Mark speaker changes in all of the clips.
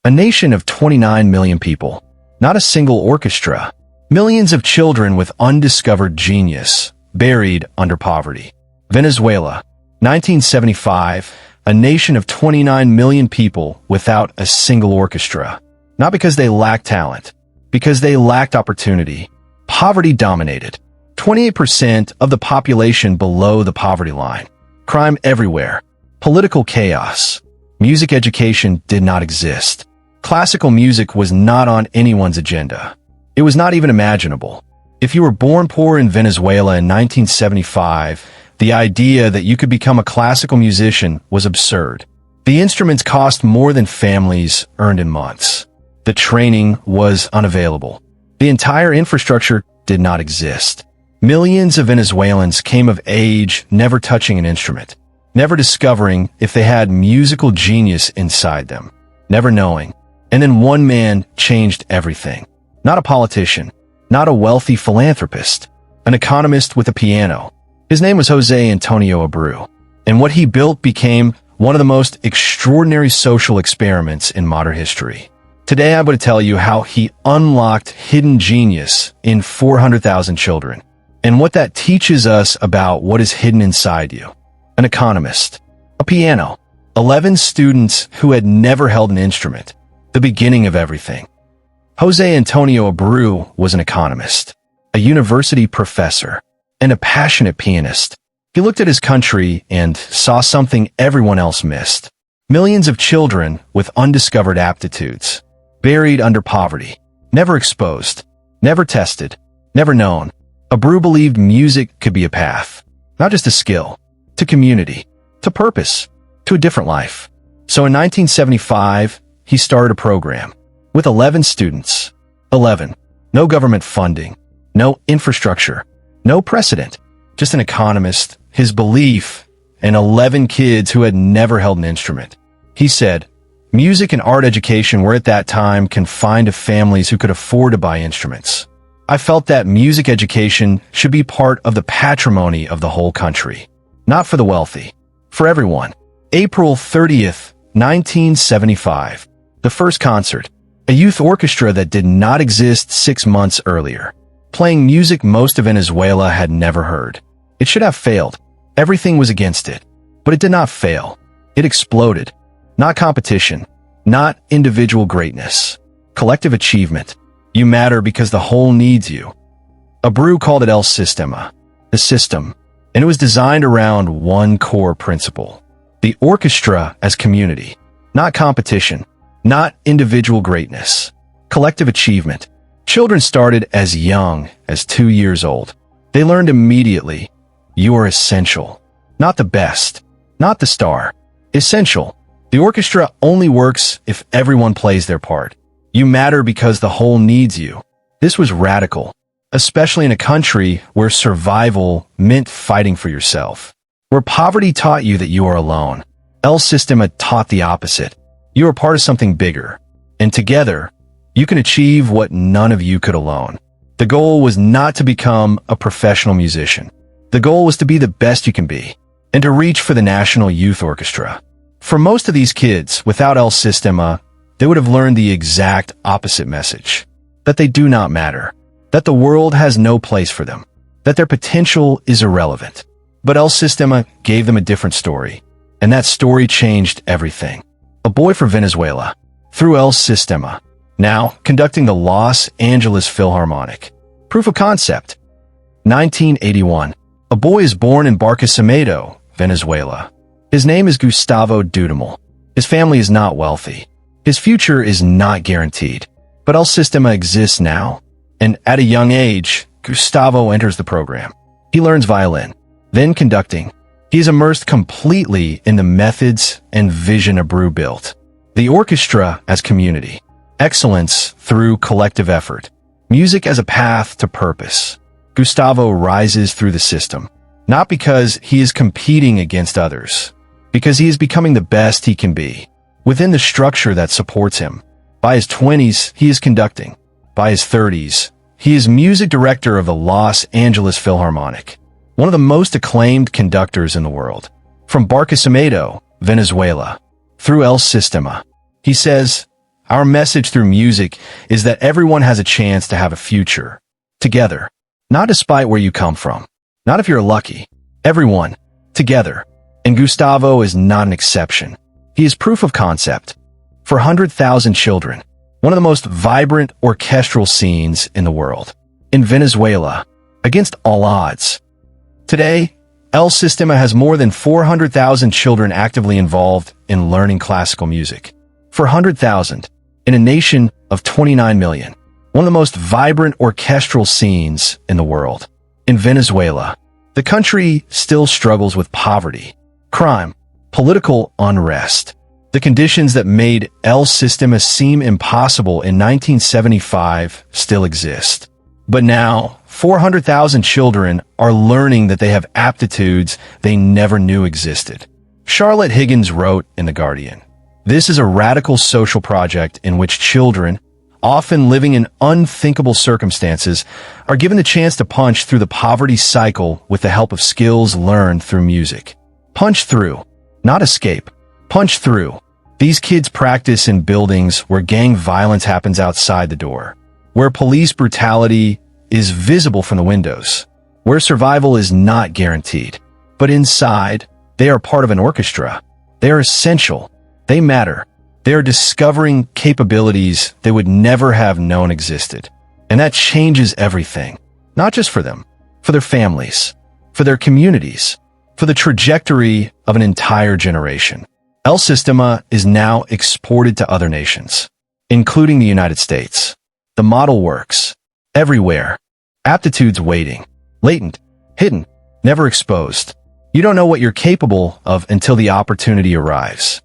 Speaker 1: A nation of 29 million people. Not a single orchestra. Millions of children with undiscovered genius, buried under poverty. Venezuela, 1975, a nation of 29 million people without a single orchestra. Not because they lacked talent, because they lacked opportunity. Poverty dominated. 28% of the population below the poverty line. Crime everywhere. Political chaos. Music education did not exist. Classical music was not on anyone's agenda. It was not even imaginable. If you were born poor in Venezuela in 1975, the idea that you could become a classical musician was absurd. The instruments cost more than families earned in months. The training was unavailable. The entire infrastructure did not exist. Millions of Venezuelans came of age never touching an instrument, never discovering if they had musical genius inside them, never knowing. And then one man changed everything. Not a politician, not a wealthy philanthropist, an economist with a piano. His name was Jose Antonio Abreu, and what he built became one of the most extraordinary social experiments in modern history. Today I'm going to tell you how he unlocked hidden genius in 400,000 children, and what that teaches us about what is hidden inside you. An economist, a piano, 11 students who had never held an instrument, the beginning of everything. Jose Antonio Abreu was an economist, a university professor, and a passionate pianist. He looked at his country and saw something everyone else missed. Millions of children with undiscovered aptitudes, buried under poverty, never exposed, never tested, never known. Abreu believed music could be a path, not just a skill, to community, to purpose, to a different life. So in 1975, he started a program with 11 students. 11. No government funding, no infrastructure, no precedent, just an economist, his belief, and 11 kids who had never held an instrument. He said, music and art education were at that time confined to families who could afford to buy instruments. I felt that music education should be part of the patrimony of the whole country, not for the wealthy, for everyone. April 30th, 1975. The first concert, a youth orchestra that did not exist 6 months earlier, playing music most of Venezuela had never heard. It should have failed. Everything was against it. But it did not fail. It exploded. Not competition. Not individual greatness. Collective achievement. You matter because the whole needs you. Abreu called it El Sistema, the system, and it was designed around one core principle. The orchestra as community. Not competition. Not individual greatness. Collective achievement. Children started as young as 2 years old. They learned immediately, you are essential. Not the best. Not the star. Essential. The orchestra only works if everyone plays their part. You matter because the whole needs you. This was radical, especially in a country where survival meant fighting for yourself, where poverty taught you that you are alone. El Sistema taught the opposite. You are part of something bigger, and together, you can achieve what none of you could alone. The goal was not to become a professional musician. The goal was to be the best you can be, and to reach for the National Youth Orchestra. For most of these kids, without El Sistema, they would have learned the exact opposite message. That they do not matter. That the world has no place for them. That their potential is irrelevant. But El Sistema gave them a different story, and that story changed everything. A boy from Venezuela, through El Sistema, now conducting the Los Angeles Philharmonic. Proof of concept. 1981. A boy is born in Barquisimeto, Venezuela. His name is Gustavo Dudamel. His family is not wealthy. His future is not guaranteed. But El Sistema exists now. And at a young age, Gustavo enters the program. He learns violin, then conducting. He is immersed completely in the methods and vision Abreu built. The orchestra as community. Excellence through collective effort. Music as a path to purpose. Gustavo rises through the system, not because he is competing against others, because he is becoming the best he can be, within the structure that supports him. By his 20s, he is conducting. By his 30s, he is music director of the Los Angeles Philharmonic, one of the most acclaimed conductors in the world. From Barquisimeto, Venezuela, through El Sistema, he says, Our message through music is that everyone has a chance to have a future. Together. Not despite where you come from. Not if you're lucky. Everyone. Together. And Gustavo is not an exception. He is proof of concept. For 100,000 children. One of the most vibrant orchestral scenes in the world. In Venezuela. Against all odds. Today, El Sistema has more than 400,000 children actively involved in learning classical music. For 100,000. In a nation of 29 million. One of the most vibrant orchestral scenes in the world. In Venezuela. The country still struggles with poverty, crime, political unrest. The conditions that made El Sistema seem impossible in 1975 still exist. But now, 400,000 children are learning that they have aptitudes they never knew existed. Charlotte Higgins wrote in The Guardian, "This is a radical social project in which children, often living in unthinkable circumstances, are given the chance to punch through the poverty cycle with the help of skills learned through music. Punch through, not escape. Punch through. These kids practice in buildings where gang violence happens outside the door, where police brutality is visible from the windows, where survival is not guaranteed. But inside, they are part of an orchestra. They are essential. They matter. They are discovering capabilities they would never have known existed. And that changes everything. Not just for them, for their families, for their communities, for the trajectory of an entire generation. El Sistema is now exported to other nations, including the United States. The model works. Everywhere. Aptitudes waiting. Latent. Hidden. Never exposed. You don't know what you're capable of until the opportunity arrives.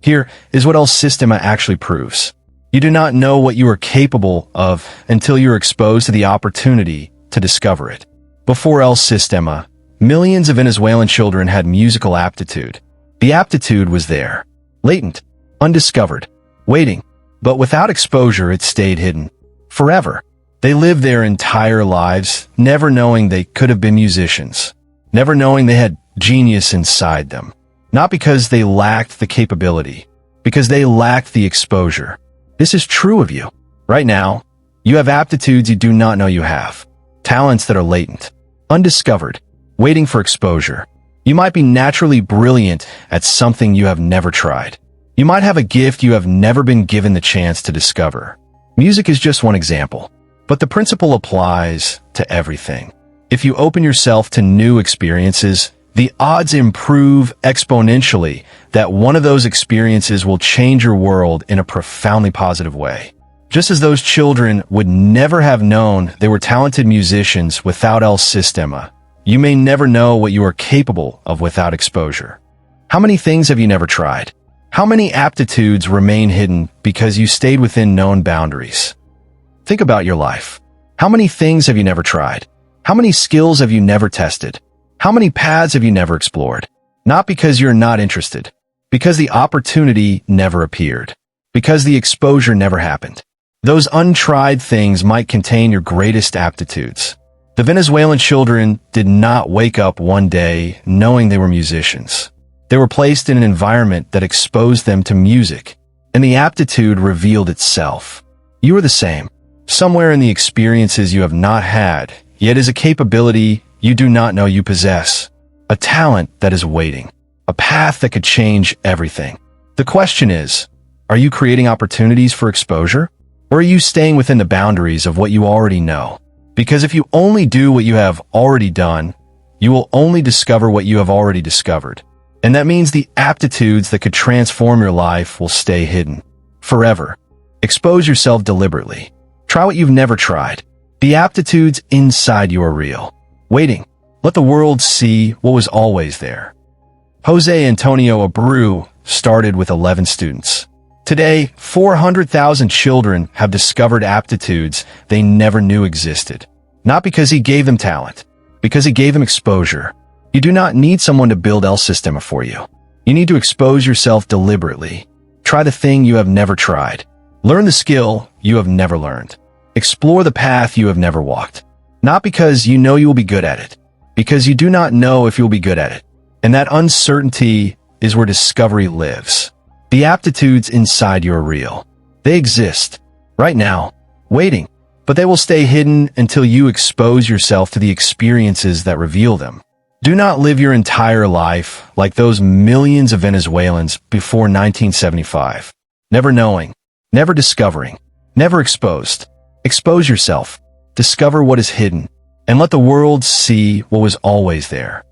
Speaker 1: Here is what El Sistema actually proves. You do not know what you are capable of until you're exposed to the opportunity to discover it. Before El Sistema, millions of Venezuelan children had musical aptitude. The aptitude was there. Latent. Undiscovered. Waiting. But without exposure, it stayed hidden. Forever. They lived their entire lives, never knowing they could have been musicians. Never knowing they had genius inside them. Not because they lacked the capability, because they lacked the exposure. This is true of you. Right now, you have aptitudes you do not know you have. Talents that are latent, undiscovered, waiting for exposure. You might be naturally brilliant at something you have never tried. You might have a gift you have never been given the chance to discover. Music is just one example, but the principle applies to everything. If you open yourself to new experiences, the odds improve exponentially that one of those experiences will change your world in a profoundly positive way. Just as those children would never have known they were talented musicians without El Sistema, you may never know what you are capable of without exposure. How many things have you never tried? How many aptitudes remain hidden because you stayed within known boundaries? Think about your life. How many things have you never tried? How many skills have you never tested? How many paths have you never explored? Not because you're not interested, because the opportunity never appeared, because the exposure never happened. Those untried things might contain your greatest aptitudes. The Venezuelan children did not wake up one day knowing they were musicians. They were placed in an environment that exposed them to music, and the aptitude revealed itself. You are the same. Somewhere in the experiences you have not had, yet is a capability you do not know you possess. A talent that is waiting. A path that could change everything. The question is, are you creating opportunities for exposure? Or are you staying within the boundaries of what you already know? Because if you only do what you have already done, you will only discover what you have already discovered. And that means the aptitudes that could transform your life will stay hidden. Forever. Expose yourself deliberately. Try what you've never tried. The aptitudes inside you are real. Waiting. Let the world see what was always there. Jose Antonio Abreu started with 11 students. Today, 400,000 children have discovered aptitudes they never knew existed. Not because he gave them talent, because he gave them exposure. You do not need someone to build El Sistema for you. You need to expose yourself deliberately. Try the thing you have never tried. Learn the skill you have never learned. Explore the path you have never walked. Not because you know you will be good at it, because you do not know if you'll be good at it. And that uncertainty is where discovery lives. The aptitudes inside you are real. They exist, right now, waiting, but they will stay hidden until you expose yourself to the experiences that reveal them. Do not live your entire life like those millions of Venezuelans before 1975. Never knowing, never discovering, never exposed. Expose yourself, discover what is hidden, and let the world see what was always there.